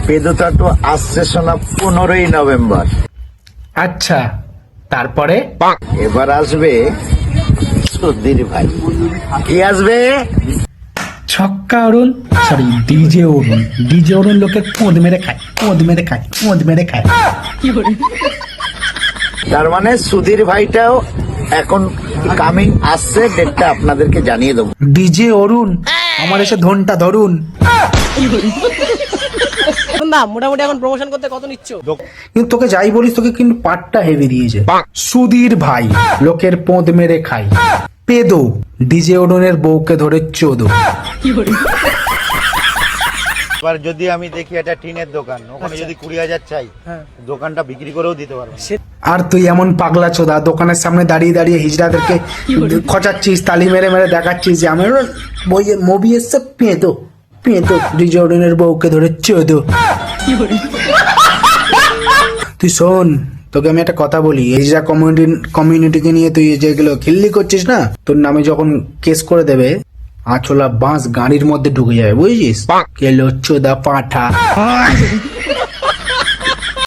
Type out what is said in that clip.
পেদোটাটু আসছে শোনা 15ই নভেম্বর। আচ্ছা, তারপরে? এবার আসবে সুধীর ভাই। কি আসবে? ছক্কা অরুণ, সরি ডিজে অরুণ। ডিজে অরুণ লোকে কোঁদ মেরে খায়, কোঁদ মেরে খায়, কোঁদ মেরে খায়। তার মানে সুধীর ভাইটাও এখন কামিং আসছে, ডেটটা আপনাদেরকে জানিয়ে দেবো। ডিজে অরুণ, আমার এসে ধনটা ধরুন। না মোটামুটি এখন প্রমোশন করতে কত নিচ্ছ? কিন্তু তোকে যাই বলিস, তোকে কিন্তু পাটটা হেভি দিয়েছে। সুধীর ভাই লোকের পোঁদ মেরে খাই, পেদো ডিজে অরুণের বউকে ধরে চোদো। এবার যদি আমি দেখি এটা টিনের দোকান, ওখানে যদি 20,000 চাই, দোকানটা বিক্রি করেও দিতে পারবো। আর তুই এমন পাগলা চোদা দোকানের সামনে দাঁড়িয়ে দাঁড়িয়ে হিজড়াদেরকে খচাচ্ছিস, তালি মেরে মেরে দেখাচ্ছিস যে আমার বইয়ে মুভি এসছে, পেঁদো পেঁদো ডিজে অরুণের বউকে ধরে চোদো। তুই শোন, তোকে আমি একটা কথা বলি, হিজড়া কমিউনিটিকে নিয়ে তুই যেগুলো খিল্লি করছিস না, তোর নামে যখন কেস করে দেবে, আঁচলা বাঁশ গাড়ির মধ্যে ঢুকে যাবে, বুঝছিস? কেলো চোদা পাঁঠা।